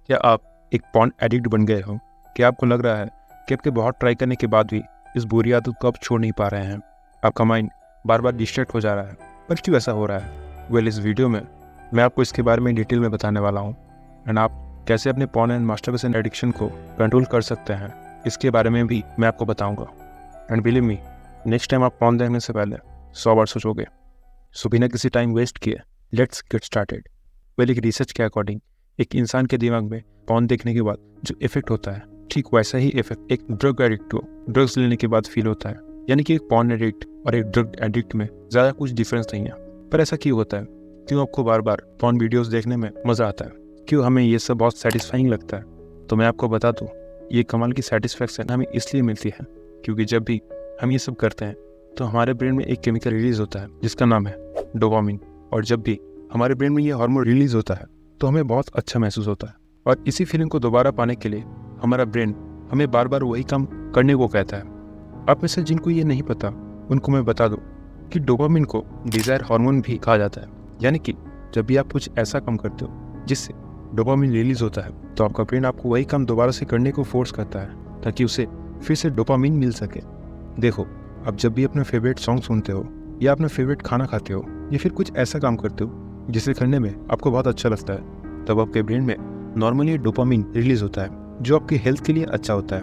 क्या आप एक पॉर्न एडिक्ट बन गए हो? क्या आपको लग रहा है कि आपके बहुत ट्राई करने के बाद भी इस बुरी आदत को आप छोड़ नहीं पा रहे हैं? आपका माइंड बार बार डिस्ट्रैक्ट हो जा रहा है, पर क्यों ऐसा हो रहा है? इस वीडियो में मैं आपको इसके बारे में डिटेल में बताने वाला हूँ। एंड आप कैसे अपने पॉर्न एंड मास्टरबेशन एडिक्शन को कंट्रोल कर सकते हैं, इसके बारे में भी मैं आपको बताऊँगा। And believe me, next time आप पॉर्न देखने से पहले 100 बार सोचोगे। सो बिना किसी टाइम वेस्ट किए लेट्स गेट स्टार्टेड। एक रिसर्च के अकॉर्डिंग एक इंसान के दिमाग में पॉर्न देखने के बाद जो इफेक्ट होता है, ठीक वैसा ही इफेक्ट एक ड्रग एडिक्ट को ड्रग्स लेने के बाद फील होता है। यानी कि एक पॉर्न एडिक्ट और एक ड्रग एडिक्ट में ज़्यादा कुछ डिफरेंस नहीं है। पर ऐसा क्यों होता है? क्यों आपको बार बार पॉर्न वीडियोस देखने में मज़ा आता है? क्यों हमें ये सब बहुत सेटिस्फाइंग लगता है? तो मैं आपको बता दूँ, ये कमाल की सेटिस्फैक्शन हमें इसलिए मिलती है क्योंकि जब भी हम ये सब करते हैं तो हमारे ब्रेन में एक केमिकल रिलीज होता है जिसका नाम है डोपामिन। और जब भी हमारे ब्रेन में ये हार्मोन रिलीज होता है तो हमें बहुत अच्छा महसूस होता है। और इसी फीलिंग को दोबारा पाने के लिए हमारा ब्रेन हमें बार बार वही काम करने को कहता है। आप में से जिनको ये नहीं पता उनको मैं बता दूं कि डोपामिन को डिजायर हार्मोन भी कहा जाता है। यानी कि जब भी आप कुछ ऐसा काम करते हो जिससे डोपामिन रिलीज होता है तो आपका ब्रेन आपको वही काम दोबारा से करने को फोर्स करता है ताकि उसे फिर से डोपामिन मिल सके। देखो, आप जब भी अपना फेवरेट सॉन्ग सुनते हो या अपना फेवरेट खाना खाते हो या फिर कुछ ऐसा काम करते हो जिसे करने में आपको बहुत अच्छा लगता है, तब आपके ब्रेन में नॉर्मली डोपामिन रिलीज होता है जो आपकी हेल्थ के लिए अच्छा होता है।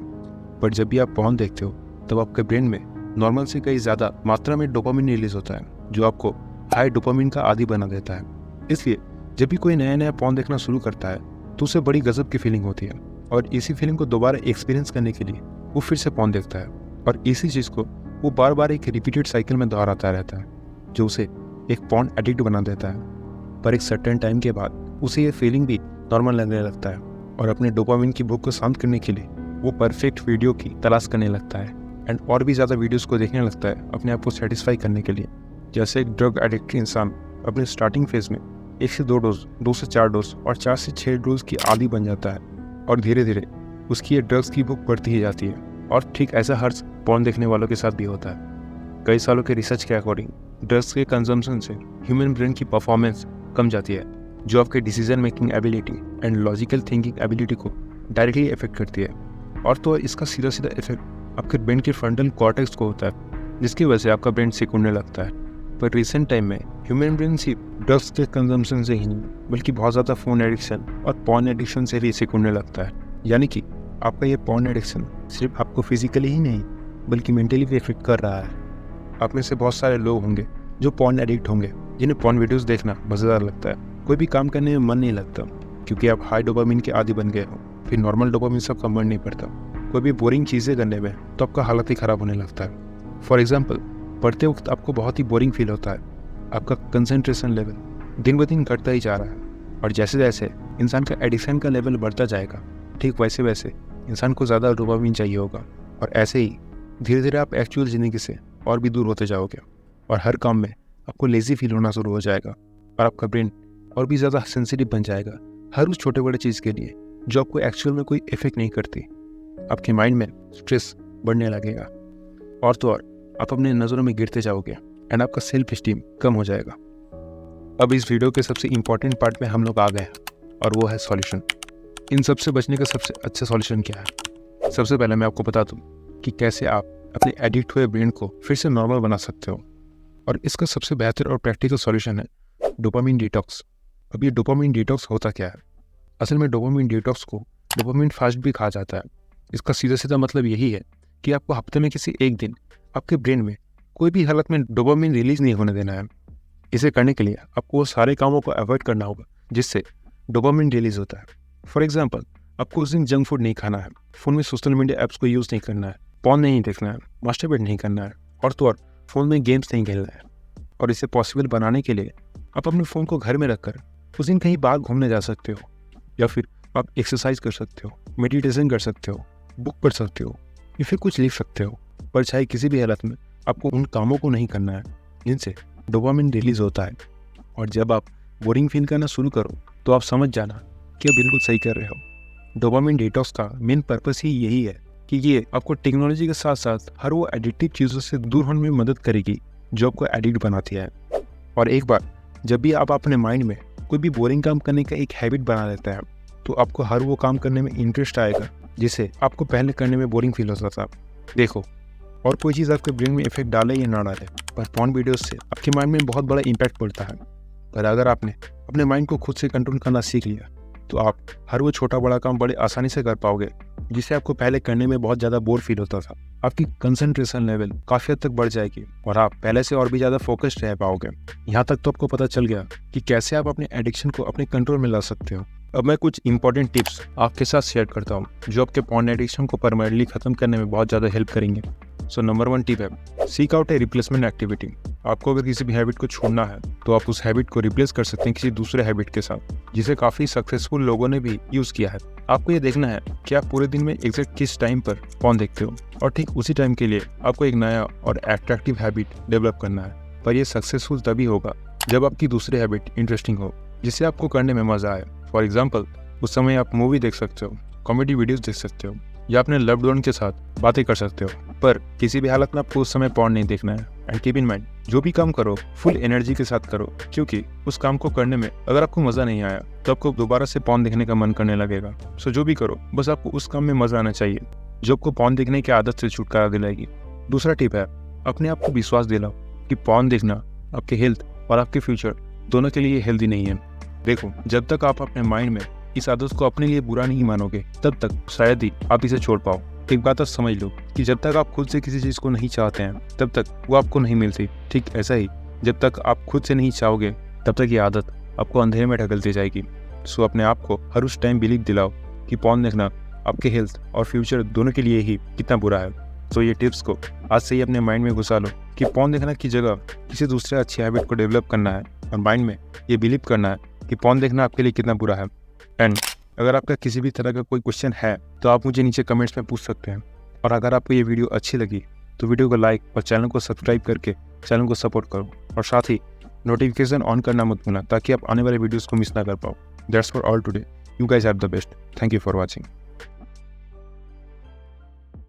पर जब भी आप पॉर्न देखते हो तब आपके ब्रेन में नॉर्मल से कई ज़्यादा मात्रा में डोपामिन रिलीज होता है जो आपको हाई डोपामिन का आदी बना देता है। इसलिए जब भी कोई नया नया पॉर्न देखना शुरू करता है तो उसे बड़ी गजब की फीलिंग होती है और इसी फीलिंग को दोबारा एक्सपीरियंस करने के लिए वो फिर से पॉर्न देखता है और इसी चीज़ को वो बार बार एक रिपीटेड साइकिल में दोहराता रहता है जो उसे एक पॉर्न एडिक्ट बना देता है। पर एक सर्टेन टाइम के बाद उसे ये फीलिंग भी नॉर्मल लगने लगता है और अपने डोपामिन की भूख को शांत करने के लिए वो परफेक्ट वीडियो की तलाश करने लगता है एंड और भी ज़्यादा वीडियोस को देखने लगता है अपने आप को सेटिस्फाई करने के लिए। जैसे एक ड्रग एडिक्ट इंसान अपने स्टार्टिंग फेज में 1 से 2 डोज, 2 से 4 डोज और 4 से 6 डोज की आदी बन जाता है और धीरे धीरे उसकी ये ड्रग्स की भूख बढ़ती ही जाती है। और ठीक ऐसा हर पॉर्न देखने वालों के साथ भी होता है। कई सालों के रिसर्च के अकॉर्डिंग ड्रग्स के कंजम्पशन से ह्यूमन ब्रेन की परफॉर्मेंस कम जाती है जो आपके decision making ability and logical thinking ability को डायरेक्टली इफेक्ट करती है। और तो इसका सीधा सीधा इफेक्ट आपके ब्रेन के फ्रंटल कॉर्टेक्स को होता है जिसकी वजह से आपका ब्रेन सिकुड़ने लगता है। पर रिसेंट टाइम में ह्यूमन ब्रेन सिर्फ ड्रग्स के कंजम्पशन से ही नहीं बल्कि बहुत ज़्यादा फ़ोन एडिक्शन और पॉर्न एडिक्शन से भी सिकुड़ने लगता है। यानी कि आपका ये पॉर्न एडिक्शन सिर्फ आपको फिजिकली ही नहीं बल्कि मेंटली भी इफेक्ट कर रहा है। आप में से बहुत सारे लोग होंगे जो पॉर्न एडिक्ट होंगे जिन्हें पॉर्न वीडियोस देखना मज़ेदार लगता है। कोई भी काम करने में मन नहीं लगता क्योंकि आप हाई डोपामिन के आदी बन गए हो। फिर नॉर्मल डोपामिन से आपका मन नहीं पड़ता। कोई भी बोरिंग चीज़ें करने में तो आपका हालत ही ख़राब होने लगता है। फॉर एग्जाम्पल, पढ़ते वक्त आपको बहुत ही बोरिंग फील होता है। आपका कंसंट्रेशन लेवल दिन ब दिन घटता ही जा रहा है और जैसे जैसे इंसान का एडिक्शन का लेवल बढ़ता जाएगा ठीक वैसे वैसे इंसान को ज़्यादा डोपामिन चाहिए होगा और ऐसे ही धीरे धीरे आप एक्चुअल ज़िंदगी से और भी दूर होते जाओगे और हर काम में आपको लेज़ी फील होना शुरू हो जाएगा और आपका ब्रेन और भी ज़्यादा सेंसिटिव बन जाएगा हर उस छोटे बड़े चीज़ के लिए जो आपको एक्चुअल में कोई इफेक्ट नहीं करती। आपके माइंड में स्ट्रेस बढ़ने लगेगा और तो और आप अपने नज़रों में गिरते जाओगे एंड आपका सेल्फ स्टीम कम हो जाएगा। अब इस वीडियो के सबसे इम्पॉर्टेंट पार्ट में हम लोग आ गए हैं और वो है सॉल्यूशन। इन सब से बचने का सबसे अच्छा सॉल्यूशन क्या है? सबसे पहले मैं आपको बता दूँ कि कैसे आप अपने एडिक्ट हुए ब्रेन को फिर से नॉर्मल बना सकते हो। और इसका सबसे बेहतर और प्रैक्टिकल सॉल्यूशन है डोपामिन डिटॉक्स। अब ये डोपामिन डिटॉक्स होता क्या है? असल में डोपामिन डिटॉक्स को डोपामिन फास्ट भी कहा जाता है। इसका सीधा सीधा मतलब यही है कि आपको हफ्ते में किसी एक दिन आपके ब्रेन में कोई भी हालत में डोपामिन रिलीज नहीं होने देना है। इसे करने के लिए आपको वो सारे कामों को अवॉइड करना होगा जिससे डोपामिन रिलीज होता है। फॉर एग्जाम्पल, आपको उस दिन जंक फूड नहीं खाना है, फ़ोन में सोशल मीडिया ऐप्स को यूज़ नहीं करना है, पॉर्न नहीं देखना है, मास्टरबेट नहीं करना है और तो और फ़ोन में गेम्स नहीं खेलना है। और इसे पॉसिबल बनाने के लिए आप अपने फ़ोन को घर में रखकर उस दिन कहीं बाहर घूमने जा सकते हो या फिर आप एक्सरसाइज कर सकते हो, मेडिटेशन कर सकते हो, बुक पढ़ सकते हो या फिर कुछ लिख सकते हो। पर चाहे किसी भी हालत में आपको उन कामों को नहीं करना है जिनसे डोपामिन रिलीज होता है। और जब आप बोरिंग फील करना शुरू करो तो आप समझ जाना कि आप बिल्कुल सही कर रहे हो। डोपामिन डिटॉक्स का मेन पर्पस ही यही है कि ये आपको टेक्नोलॉजी के साथ साथ हर वो एडिक्टिव चीज़ों से दूर होने में मदद करेगी जो आपको एडिक्ट बनाती है। और एक बार जब भी आप अपने माइंड में कोई भी बोरिंग काम करने का एक हैबिट बना लेते हैं तो आपको हर वो काम करने में इंटरेस्ट आएगा जिसे आपको पहले करने में बोरिंग फील होता था। देखो, और कोई चीज़ आपके ब्रेन में इफेक्ट डाले या ना डाले, पर पॉर्न वीडियोस से आपके माइंड में बहुत बड़ा इम्पैक्ट पड़ता है। पर अगर आपने अपने माइंड को खुद से कंट्रोल करना सीख लिया तो आप हर वो छोटा बड़ा काम बड़े आसानी से कर पाओगे जिसे आपको पहले करने में बहुत ज़्यादा बोर फील होता था। आपकी कंसंट्रेशन लेवल काफ़ी हद तक बढ़ जाएगी और आप पहले से और भी ज़्यादा फोकस्ड रह पाओगे। यहाँ तक तो आपको पता चल गया कि कैसे आप अपने एडिक्शन को अपने कंट्रोल में ला सकते हो। अब मैं कुछ इंपॉर्टेंट टिप्स आपके साथ शेयर करता हूँ जो आपके पॉर्न एडिक्शन को परमानेंटली खत्म करने में बहुत ज़्यादा हेल्प करेंगे। सो नंबर 1 टिप है, सीक आउट ए रिप्लेसमेंट एक्टिविटी। आपको अगर किसी भी हैबिट को छोड़ना है तो आप उस हैबिट को रिप्लेस कर सकते हैं किसी दूसरे हैबिट के साथ जिसे काफ़ी सक्सेसफुल लोगों ने भी यूज़ किया है। आपको ये देखना है कि आप पूरे दिन में एग्जैक्ट किस टाइम पर पॉर्न देखते हो और ठीक उसी टाइम के लिए आपको एक नया और अट्रैक्टिव हैबिट डेवलप करना है। पर यह सक्सेसफुल तभी होगा जब आपकी दूसरी हैबिट इंटरेस्टिंग हो जिसे आपको करने में मजा आए। फॉर एग्जाम्पल, उस समय आप मूवी देख सकते हो, कॉमेडी वीडियोस देख सकते हो या अपने लव्ड वन के साथ बातें कर सकते हो, पर किसी भी हालत में आपको उस समय पॉर्न नहीं देखना है। एंड कीप इन माइंड, जो भी काम करो फुल एनर्जी के साथ करो, क्योंकि उस काम को करने में अगर आपको मजा नहीं आया तो आपको दोबारा से पॉर्न देखने का मन करने लगेगा। सो जो भी करो बस आपको उस काम में मजा आना चाहिए जो आपको पॉर्न देखने की आदत से छुटकारा दिलाएगी। दूसरा टिप है, अपने आप को विश्वास दिलाओ कि पॉर्न देखना आपके हेल्थ और आपके फ्यूचर दोनों के लिए हेल्दी नहीं है। देखो, जब तक आप अपने माइंड में इस आदत को अपने लिए बुरा नहीं मानोगे तब तक शायद ही आप इसे छोड़ पाओ। एक बात तो समझ लो कि जब तक आप खुद से किसी चीज़ को नहीं चाहते हैं तब तक वो आपको नहीं मिलती। ठीक ऐसा ही जब तक आप खुद से नहीं चाहोगे तब तक ये आदत आपको अंधेरे में ढकलती जाएगी। सो अपने आप को हर उस टाइम बिलीव दिलाओ कि पॉर्न देखना आपके हेल्थ और फ्यूचर दोनों के लिए ही कितना बुरा है। तो ये टिप्स को आज से ही अपने माइंड में घुसा लो कि पॉर्न देखना की जगह किसी दूसरे अच्छी हैबिट को डेवलप करना है और माइंड में ये बिलीव करना है कि पॉर्न देखना आपके लिए कितना बुरा है। एंड अगर आपका किसी भी तरह का कोई क्वेश्चन है तो आप मुझे नीचे कमेंट्स में पूछ सकते हैं। और अगर आपको ये वीडियो अच्छी लगी तो वीडियो को लाइक और चैनल को सब्सक्राइब करके चैनल को सपोर्ट करो और साथ ही नोटिफिकेशन ऑन करना मत भूलना ताकि आप आने वाले वीडियोस को मिस ना कर पाओ। That's for all today. You guys are the best. Thank you for watching.